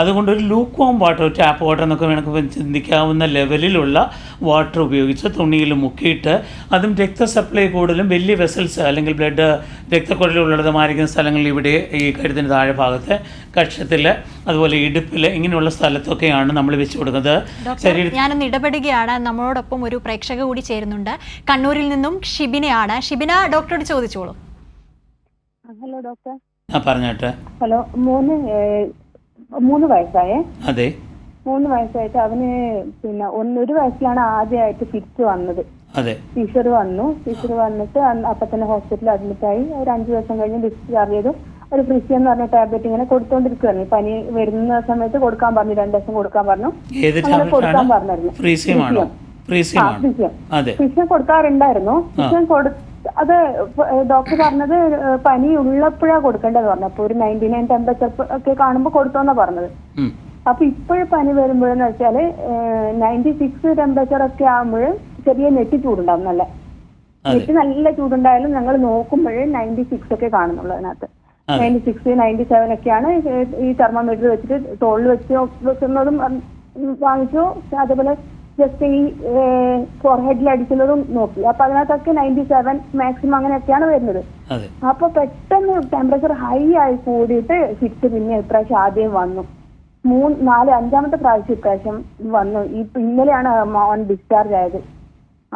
അതുകൊണ്ട് ഒരു lukewarm water, tap water എന്നൊക്കെ വേണമെങ്കിൽ ചിന്തിക്കാവുന്ന ലെവലിലുള്ള വാട്ടർ ഉപയോഗിച്ച് തുണിയിൽ മുക്കിയിട്ട്, അതും രക്തസപ്ലൈ കൂടുതലും വലിയ വെസൽസ് അല്ലെങ്കിൽ ബ്ലഡ് രക്തക്കുഴലുള്ളതുമായിരിക്കുന്ന സ്ഥലങ്ങളിൽ, ഇവിടെ ഈ കഴുത്തിന് താഴെ ഭാഗത്ത്, കക്ഷത്തിൽ, അതുപോലെ ഇടുപ്പിൽ, ഇങ്ങനെയുള്ള സ്ഥലത്തൊക്കെയാണ് നമ്മൾ വെച്ച് കൊടുക്കുന്നത്. ഞാനൊന്ന് ഇടപെടുകയാണ്. നമ്മളോടൊപ്പം ഒരു പ്രേക്ഷക കൂടി ചേരുന്നുണ്ട്. കണ്ണൂരിൽ നിന്നും ഷിബിനയാണ്. ഷിബിന, ഡോക്ടറോട് ചോദിച്ചോളൂ. Hello doctor. പറഞ്ഞോട്ടെ. ഹലോ, 3 വയസ്സായേ. അതെ, 3 വയസ്സായിട്ട് അവന് പിന്നെ 1 വയസ്സിലാണ് ആദ്യമായിട്ട് ഫിറ്റ് വന്നത്. അതെ, ടീച്ചർ വന്നിട്ട് അപ്പൊ തന്നെ ഹോസ്പിറ്റലിൽ അഡ്മിറ്റായി. ഒരു 5 ദിവസം കഴിഞ്ഞ് ഡിസ്ചാർജ് ചെയ്തു. ഒരു ഫ്രിസിയം എന്ന് പറഞ്ഞ ടാബ്ലറ്റ് ഇങ്ങനെ കൊടുത്തോണ്ടിരിക്കുകയാണ്. പനി വരുന്ന സമയത്ത് കൊടുക്കാൻ പറഞ്ഞു, 2 ദിവസം കൊടുക്കാൻ പറഞ്ഞു. അങ്ങനെ കൊടുക്കാൻ പറഞ്ഞായിരുന്നു. ഫ്രിസിയം കൊടുക്കാറുണ്ടായിരുന്നു. ഫ്രിസിയം അത് ഡോക്ടർ പറഞ്ഞത് പനി ഉള്ളപ്പോഴാണ് കൊടുക്കേണ്ടത് പറഞ്ഞു. അപ്പൊ ഒരു 99 ടെമ്പറേച്ചർ ഒക്കെ കാണുമ്പോൾ കൊടുത്തോന്നാ പറഞ്ഞത്. അപ്പൊ ഇപ്പോഴും പനി വരുമ്പോഴെന്ന് വെച്ചാല് 96 ടെമ്പറേച്ചർ ഒക്കെ ആകുമ്പോഴും ചെറിയ നെറ്റി ചൂടുണ്ടാവും. നെറ്റി നല്ല ചൂടുണ്ടായാലും ഞങ്ങൾ നോക്കുമ്പോഴേ 96 ഒക്കെ കാണുന്നുള്ളൂ. അതിനകത്ത് 96, 97 ഒക്കെയാണ്. ഈ തെർമോമീറ്റർ വെച്ചിട്ട് തോളിൽ വെച്ച് വെക്കുന്നതും വാങ്ങിച്ചു. അതേപോലെ ജസ്റ്റ് ഈ ഫോർഹെഡിൽ അടിക്കുന്നതും നോക്കി. അപ്പൊ അതിനകത്തൊക്കെ 97 മാക്സിമം അങ്ങനെയൊക്കെയാണ് വരുന്നത്. അതെ. അപ്പൊ പെട്ടെന്ന് ടെമ്പറേച്ചർ ഹൈ ആയി കൂടിയിട്ട് ഫിക്സ് പിന്നെ ഇപ്രാവശ്യം ആദ്യം വന്നു. 5-ആമത്തെ പ്രാവശ്യം ഇപ്രാവശ്യം വന്നു. ഇന്നലെയാണ് മോൻ ഡിസ്ചാർജ് ആയത്.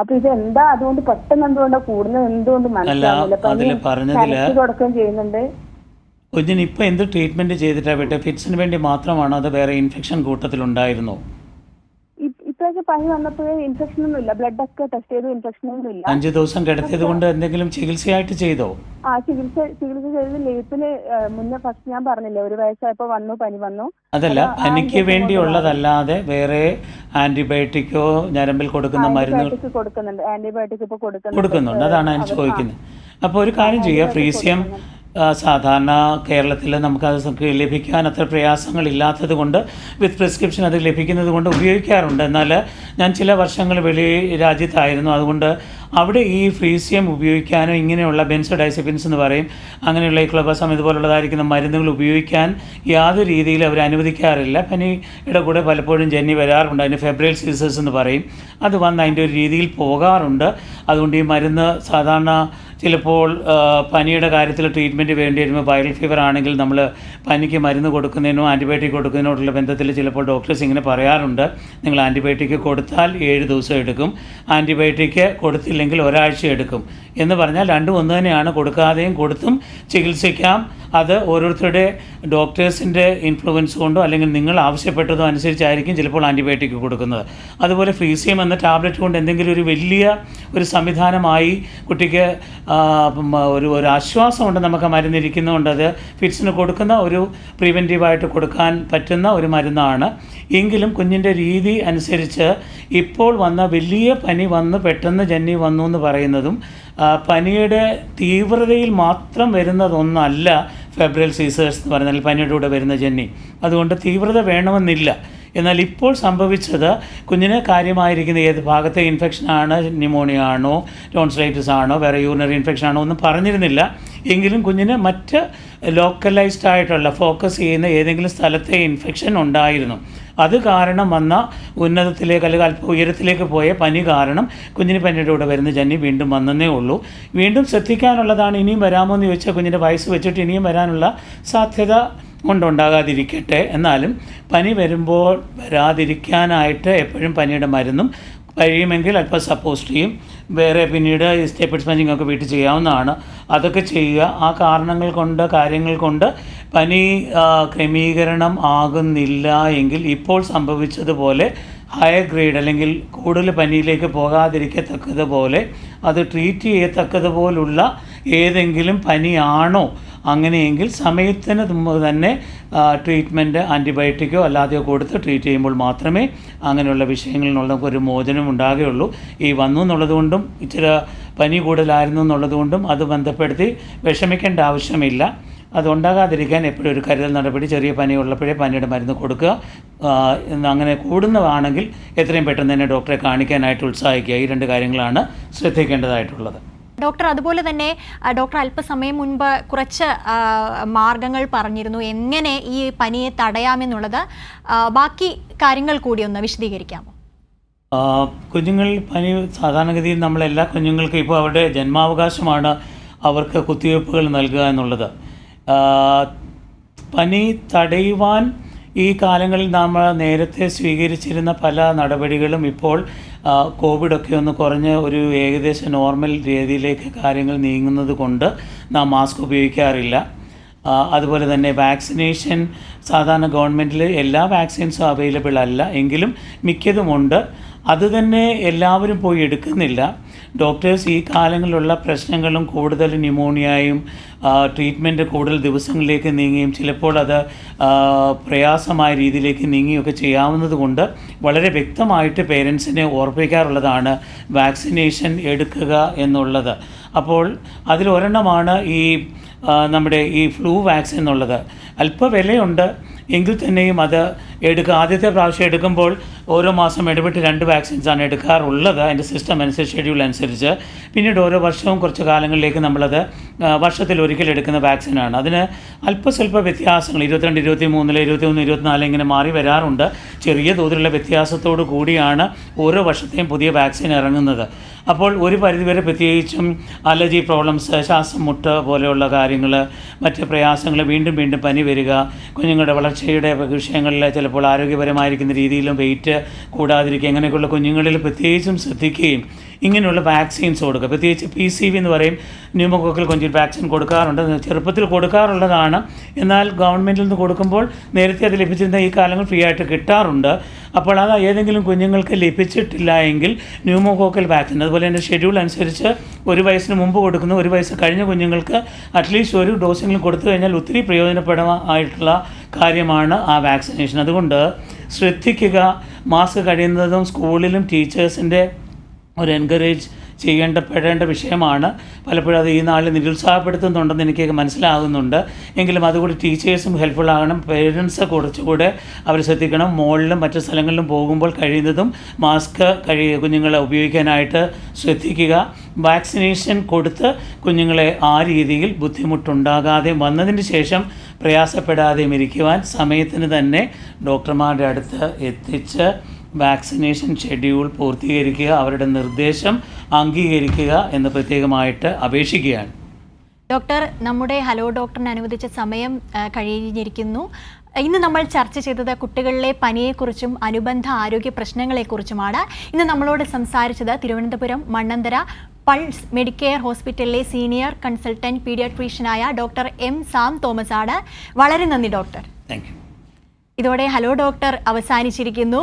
അപ്പൊ ഇത് എന്താ അതുകൊണ്ട് പെട്ടെന്ന് എന്തുകൊണ്ടാ കൂടുന്നത് എന്തുകൊണ്ട് മനസ്സിലാവുന്നില്ല. കൊടുക്കുകയും ചെയ്യുന്നുണ്ട്. കുഞ്ഞിന് ഇപ്പൊ എന്ത് ട്രീറ്റ്മെന്റ് ചെയ്തിട്ടാ വിട്ടെ? ഫിറ്റ്സിന് വേണ്ടി മാത്രമാണോ അത് വേറെ ഇൻഫെക്ഷൻ കൂട്ടത്തിലുണ്ടായിരുന്നോ? ഇപ്രാവശ്യം പനി വന്നപ്പോഴേ ഇൻഫെക്ഷൻ ഒന്നും ഇല്ല. ബ്ലഡ് ഒക്കെ ടെസ്റ്റ് ചെയ്തു, ഇൻഫെക്ഷൻ ഒന്നും ഇല്ല. 5 ദിവസം കിടത്തിയത് കൊണ്ട് എന്തെങ്കിലും ചികിത്സയായിട്ട് ചെയ്തോ? ചികിത്സ ചെയ്ത് ലേപ്പില് മുന്നേ ഫസ്റ്റ് ഞാൻ പറഞ്ഞില്ലേ 1 വയസ്സായപ്പോ വന്നു പനി വന്നു. അതല്ല, പനിക്ക് വേണ്ടിയുള്ളതല്ലാതെ വേറെ ആന്റിബയോട്ടിക്കോ ഞരമ്പിൽ കൊടുക്കുന്ന മരുന്നുകൾ കൊടുക്കുന്നുണ്ട്. ആന്റിബയോട്ടിക് ഇപ്പൊ കൊടുക്കുന്നുണ്ട്. അതാണ് ഞാൻ ചോദിക്കുന്നത്. അപ്പോൾ ഒരു കാര്യം ചെയ്യുക, ഫ്രീസിയം സാധാരണ കേരളത്തിൽ നമുക്കത് ലഭിക്കാൻ അത്ര പ്രയാസങ്ങളില്ലാത്തത് കൊണ്ട് വിത്ത് പ്രിസ്ക്രിപ്ഷൻ അത് ലഭിക്കുന്നത് കൊണ്ട് ഉപയോഗിക്കാറുണ്ട്. എന്നാൽ ഞാൻ ചില വർഷങ്ങൾ രാജ്യത്തായിരുന്നു, അതുകൊണ്ട് അവിടെ ഈ ഫ്രീസിയം ഉപയോഗിക്കാനോ ഇങ്ങനെയുള്ള ബെൻസോഡൈസെപ്പിൻസ് എന്ന് പറയും, അങ്ങനെയുള്ള ഈ ക്ലോബസം ഇതുപോലുള്ളതായിരിക്കുന്ന മരുന്നുകൾ ഉപയോഗിക്കാൻ യാതൊരു രീതിയിൽ അവർ അനുവദിക്കാറില്ല. പനിയുടെ കൂടെ പലപ്പോഴും ജന്നി വരാറുണ്ട്, അതിന് ഫെബ്രൈൽ സീസേഴ്സ് എന്ന് പറയും. അത് വന്ന് അതിൻ്റെ ഒരു രീതിയിൽ പോകാറുണ്ട്. അതുകൊണ്ട് ഈ മരുന്ന് സാധാരണ ചിലപ്പോൾ പനിയുടെ കാര്യത്തിൽ ട്രീറ്റ്മെൻറ്റ് വേണ്ടി വരുമ്പോൾ വൈറൽ ഫീവർ ആണെങ്കിൽ നമ്മൾ പനിക്ക് മരുന്ന് കൊടുക്കുന്നതിനോ ആൻറ്റിബയോട്ടിക് കൊടുക്കുന്നതിനോടുള്ള ബന്ധത്തിൽ ചിലപ്പോൾ ഡോക്ടേഴ്സ് ഇങ്ങനെ പറയാറുണ്ട്, നിങ്ങൾ ആൻറ്റിബയോട്ടിക് കൊടുത്താൽ 7 ദിവസം എടുക്കും, ആൻറ്റിബയോട്ടിക് കൊടുത്തില്ലെങ്കിൽ ഒരാഴ്ച എടുക്കും എന്ന് പറഞ്ഞാൽ രണ്ടും ഒന്ന് തന്നെയാണ്. കൊടുക്കാതെയും കൊടുത്തും ചികിത്സിക്കാം. അത് ഓരോരുത്തരുടെ ഡോക്ടേഴ്സിൻ്റെ ഇൻഫ്ലുവൻസ് കൊണ്ടോ അല്ലെങ്കിൽ നിങ്ങൾ ആവശ്യപ്പെട്ടതോ അനുസരിച്ചായിരിക്കും ചിലപ്പോൾ ആൻറ്റിബയോട്ടിക് കൊടുക്കുന്നത്. അതുപോലെ ഫ്രീസിയം എന്ന ടാബ്ലറ്റ് കൊണ്ട് എന്തെങ്കിലും ഒരു വലിയ ഒരു സംവിധാനമായി കുട്ടിക്ക് ഒരു ആശ്വാസമുണ്ട്, നമുക്ക് മരുന്നിരിക്കുന്നതുകൊണ്ട് അത് ഫിറ്റ്സിന് കൊടുക്കുന്ന ഒരു പ്രിവെൻറ്റീവായിട്ട് കൊടുക്കാൻ പറ്റുന്ന ഒരു മരുന്നാണ്. എങ്കിലും കുഞ്ഞിൻ്റെ രീതി അനുസരിച്ച് ഇപ്പോൾ വന്ന വലിയ പനി വന്ന് പെട്ടെന്ന് ജന്നി വന്നു എന്ന് പറയുന്നതും പനിയുടെ തീവ്രതയിൽ മാത്രം വരുന്നതൊന്നല്ല ഫെബ്രൈൽ സീസേഴ്സ് എന്ന് പറഞ്ഞാൽ പനിയുടെ കൂടെ വരുന്ന ജന്നി. അതുകൊണ്ട് തീവ്രത വേണമെന്നില്ല. എന്നാൽ ഇപ്പോൾ സംഭവിച്ചത് കുഞ്ഞിന് കാര്യമായിരിക്കുന്ന ഏത് ഭാഗത്തെ ഇൻഫെക്ഷനാണ്, ന്യൂമോണിയ ആണോ, ടോൺസിലൈറ്റിസ് ആണോ, വേറെ യൂറിനറി ഇൻഫെക്ഷൻ ആണോ ഒന്നും പറഞ്ഞിരുന്നില്ല. എങ്കിലും കുഞ്ഞിന് മറ്റ് ലോക്കലൈസ്ഡ് ആയിട്ടുള്ള ഫോക്കസ് ചെയ്യുന്ന ഏതെങ്കിലും സ്ഥലത്തെ ഇൻഫെക്ഷൻ ഉണ്ടായിരുന്നു. അത് കാരണം വന്ന ഉന്നതത്തിലേക്ക് അല്ലെങ്കിൽ അല്പം ഉയരത്തിലേക്ക് പോയ പനി കാരണം കുഞ്ഞിന് പനിയുടെ കൂടെ വരുന്ന ജന്നി വീണ്ടും വന്നേ ഉള്ളൂ. വീണ്ടും ശ്രദ്ധിക്കാനുള്ളതാണ്, ഇനിയും വരാമോ എന്ന് ചോദിച്ചാൽ കുഞ്ഞിൻ്റെ വയസ്സ് വെച്ചിട്ട് ഇനിയും വരാനുള്ള സാധ്യത കൊണ്ടുണ്ടാകാതിരിക്കട്ടെ. എന്നാലും പനി വരുമ്പോൾ വരാതിരിക്കാനായിട്ട് എപ്പോഴും പനിയുടെ മരുന്നും കഴിയുമെങ്കിൽ അല്പം സപ്പോസ്റ്റിയും വേറെ പിന്നീട് സ്റ്റേപ്പിഡ് സ്പഞ്ചിങ് ഒക്കെ വീട്ടിൽ ചെയ്യാവുന്നതാണ്. അതൊക്കെ ചെയ്യുക. ആ കാര്യങ്ങൾ കൊണ്ട് പനി ക്രമീകരണം ആകുന്നില്ല എങ്കിൽ ഇപ്പോൾ സംഭവിച്ചതുപോലെ ഹയർ ഗ്രേഡ് അല്ലെങ്കിൽ കൂടുതൽ പനിയിലേക്ക് പോകാതിരിക്കത്തക്കതുപോലെ അത് ട്രീറ്റ് ചെയ്യത്തക്കതുപോലുള്ള ഏതെങ്കിലും പനിയാണോ, അങ്ങനെയെങ്കിൽ സമയത്തിന് തന്നെ ട്രീറ്റ്മെൻറ്റ് ആൻറ്റിബയോട്ടിക്കോ അല്ലാതെയോ കൊടുത്ത് ട്രീറ്റ് ചെയ്യുമ്പോൾ മാത്രമേ അങ്ങനെയുള്ള വിഷയങ്ങളിൽ നിന്നുള്ള ഒരു മോചനം ഉണ്ടാകുകയുള്ളൂ. ഈ വന്നു എന്നുള്ളതുകൊണ്ടും ഇച്ചിരി പനി കൂടുതലായിരുന്നു എന്നുള്ളതുകൊണ്ടും അത് ബന്ധപ്പെടുത്തി വിഷമിക്കേണ്ട ആവശ്യമില്ല. അതുണ്ടാകാതിരിക്കാൻ എപ്പോഴും ഒരു കരുതൽ നടപടി, ചെറിയ പനി ഉള്ളപ്പോഴേ പനിയുടെ മരുന്ന് കൊടുക്കുക. അങ്ങനെ കൂടുന്നതാണെങ്കിൽ എത്രയും പെട്ടെന്ന് തന്നെ ഡോക്ടറെ കാണിക്കാനായിട്ട് ഉത്സാഹിക്കുക. ഈ 2 കാര്യങ്ങളാണ് ശ്രദ്ധിക്കേണ്ടതായിട്ടുള്ളത്. ഡോക്ടർ, അതുപോലെ തന്നെ ഡോക്ടർ അല്പസമയം മുൻപ് കുറച്ച് മാർഗങ്ങൾ പറഞ്ഞിരുന്നു എങ്ങനെ ഈ പനിയെ തടയാമെന്നുള്ളത്. ബാക്കി കാര്യങ്ങൾ കൂടി ഒന്ന് വിശദീകരിക്കാമോ? കുഞ്ഞുങ്ങൾ പനി സാധാരണഗതിയിൽ നമ്മളെല്ലാ കുഞ്ഞുങ്ങൾക്കും ഇപ്പോൾ അവരുടെ ജന്മാവകാശമാണ് അവർക്ക് കുത്തിവയ്പ്പുകൾ നൽകുക എന്നുള്ളത്. പനി തടയുവാൻ ഈ കാലങ്ങളിൽ നമ്മൾ നേരത്തെ സ്വീകരിച്ചിരുന്ന പല നടപടികളും ഇപ്പോൾ കോവിഡൊക്കെ ഒന്ന് കുറഞ്ഞ് ഒരു ഏകദേശം നോർമൽ രീതിയിലേക്ക് കാര്യങ്ങൾ നീങ്ങുന്നത് കൊണ്ട് നാം മാസ്ക് ഉപയോഗിക്കാറില്ല. അതുപോലെ തന്നെ വാക്സിനേഷൻ സാധാരണ ഗവൺമെൻറ്റിൽ എല്ലാ വാക്സിൻസും അവൈലബിൾ അല്ല, എങ്കിലും മിക്കതുമുണ്ട്. അതുതന്നെ എല്ലാവരും പോയി എടുക്കുന്നില്ല. ഡോക്ടേഴ്സ് ഈ കാലങ്ങളിലുള്ള പ്രശ്നങ്ങളും കൂടുതൽ ന്യൂമോണിയയും ട്രീറ്റ്മെൻറ്റ് കൂടുതൽ ദിവസങ്ങളിലേക്ക് നീങ്ങുകയും ചിലപ്പോൾ അത് പ്രയാസമായ രീതിയിലേക്ക് നീങ്ങുകയൊക്കെ ചെയ്യാവുന്നത് കൊണ്ട് വളരെ വ്യക്തമായിട്ട് പേരൻസിനെ ഓർപ്പിക്കാറുള്ളതാണ് വാക്സിനേഷൻ എടുക്കുക എന്നുള്ളത്. അപ്പോൾ അതിലൊരെണ്ണമാണ് ഈ നമ്മുടെ ഈ ഫ്ലൂ വാക്സിൻ എന്നുള്ളത്. അല്പ വിലയുണ്ട്, എങ്കിൽ തന്നെയും അത് ആദ്യത്തെ പ്രാവശ്യം എടുക്കുമ്പോൾ ഓരോ മാസം ഇടവിട്ട് 2 വാക്സിൻസാണ് എടുക്കാറുള്ളത് അതിൻ്റെ സിസ്റ്റം അനുസരിച്ച്, ഷെഡ്യൂൾ അനുസരിച്ച്. പിന്നീട് ഓരോ വർഷവും കുറച്ച് കാലങ്ങളിലേക്ക് നമ്മളത് വർഷത്തിൽ ഒരിക്കൽ എടുക്കുന്ന വാക്സിനാണ്. അതിന് അല്പസ്വല്പ വ്യത്യാസങ്ങൾ 22, 23, 21, 24 ഇങ്ങനെ മാറി വരാറുണ്ട്. ചെറിയ തോതിലുള്ള വ്യത്യാസത്തോടു കൂടിയാണ് ഓരോ വർഷത്തെയും പുതിയ വാക്സിൻ ഇറങ്ങുന്നത്. അപ്പോൾ ഒരു പരിധിവരെ പ്രത്യേകിച്ചും അലർജി പ്രോബ്ലംസ്, ശ്വാസം മുട്ട് പോലെയുള്ള കാര്യങ്ങൾ, മറ്റ് പ്രയാസങ്ങൾ, വീണ്ടും വീണ്ടും പനി വരിക, കുഞ്ഞുങ്ങളുടെ വളർച്ചയുടെ വിഷയങ്ങളിൽ ചിലപ്പോൾ ആരോഗ്യപരമായിരിക്കുന്ന രീതിയിലും വെയിറ്റ് കൂടാതിരിക്കുക, അങ്ങനെയൊക്കെയുള്ള കുഞ്ഞുങ്ങളിൽ പ്രത്യേകിച്ചും ശ്രദ്ധിക്കുകയും ഇങ്ങനെയുള്ള വാക്സിൻസ് കൊടുക്കുക. പ്രത്യേകിച്ച് PCV എന്ന് പറയും, ന്യൂമോകോക്കൽ കൊഞ്ചിൻ വാക്സിൻ കൊടുക്കാറുണ്ട്. ചെറുപ്പത്തിൽ കൊടുക്കാറുള്ളതാണ്. എന്നാൽ ഗവൺമെൻറ്റിൽ നിന്ന് കൊടുക്കുമ്പോൾ നേരത്തെ അത് ലഭിച്ചിരുന്ന ഈ കാലങ്ങൾ ഫ്രീ ആയിട്ട് കിട്ടാറുണ്ട്. അപ്പോൾ അത് ഏതെങ്കിലും കുഞ്ഞുങ്ങൾക്ക് ലഭിച്ചിട്ടില്ല എങ്കിൽ ന്യൂമോകോക്കൽ വാക്സിൻ, അതുപോലെ തന്നെ ഷെഡ്യൂൾ അനുസരിച്ച് 1 വയസ്സിന് മുമ്പ് കൊടുക്കുന്ന 1 വയസ്സ് കഴിഞ്ഞ കുഞ്ഞുങ്ങൾക്ക് അറ്റ്ലീസ്റ്റ് 1 ഡോസെങ്കിലും കൊടുത്തു കഴിഞ്ഞാൽ ഒത്തിരി പ്രയോജനപ്രദമായിട്ടുള്ള കാര്യമാണ് ആ വാക്സിനേഷൻ. അതുകൊണ്ട് ശ്രദ്ധിക്കുക. മാസ്ക് കഴിയുന്നതും സ്കൂളിലും ടീച്ചേഴ്സിൻ്റെ ഒരു എൻകറേജ് ചെയ്യേണ്ടപ്പെടേണ്ട വിഷയമാണ്. പലപ്പോഴും അത് ഈ നാളിൽ നിരുത്സാഹപ്പെടുത്തുന്നുണ്ടെന്ന് എനിക്ക് മനസ്സിലാകുന്നുണ്ട്. എങ്കിലും അതുകൂടി ടീച്ചേഴ്സും ഹെൽപ്ഫുൾ ആകണം. പേരൻസ് കുറച്ചുകൂടെ അവർ ശ്രദ്ധിക്കണം. മോളിലും മറ്റു സ്ഥലങ്ങളിലും പോകുമ്പോൾ കഴിയുന്നതും മാസ്ക് കുഞ്ഞുങ്ങളെ ഉപയോഗിക്കാനായിട്ട് ശ്രദ്ധിക്കുക. വാക്സിനേഷൻ കൊടുത്ത് കുഞ്ഞുങ്ങളെ ആ രീതിയിൽ ബുദ്ധിമുട്ടുണ്ടാകാതെ വന്നതിന് ശേഷം പ്രയാസപ്പെടാതെയും ഇരിക്കുവാൻ സമയത്തിന് തന്നെ ഡോക്ടർമാരുടെ അടുത്ത് എത്തിച്ച് വാക്സിനേഷൻ ഷെഡ്യൂൾ പൂർത്തീകരിക്കുക, അവരുടെ നിർദ്ദേശം അംഗീകരിക്കുക എന്ന് പ്രത്യേകമായിട്ട് അപേക്ഷിക്കുകയാണ്. ഡോക്ടർ, നമ്മുടെ ഹലോ ഡോക്ടറിന് അനുവദിച്ച സമയം കഴിഞ്ഞിരിക്കുന്നു. ഇന്ന് നമ്മൾ ചർച്ച ചെയ്തത് കുട്ടികളിലെ പനിയെക്കുറിച്ചും അനുബന്ധ ആരോഗ്യ പ്രശ്നങ്ങളെക്കുറിച്ചുമാണ്. ഇന്ന് നമ്മളോട് സംസാരിച്ചത് തിരുവനന്തപുരം മണ്ണന്തര പൾസ് മെഡിക്കെയർ ഹോസ്പിറ്റലിലെ സീനിയർ കൺസൾട്ടൻറ്റ് പീഡിയാട്രീഷ്യനായ ഡോക്ടർ M. സാം തോമസ് ആണ്. വളരെ നന്ദി ഡോക്ടർ. Thank you. ഇതോടെ ഹലോ ഡോക്ടർ അവസാനിച്ചിരിക്കുന്നു.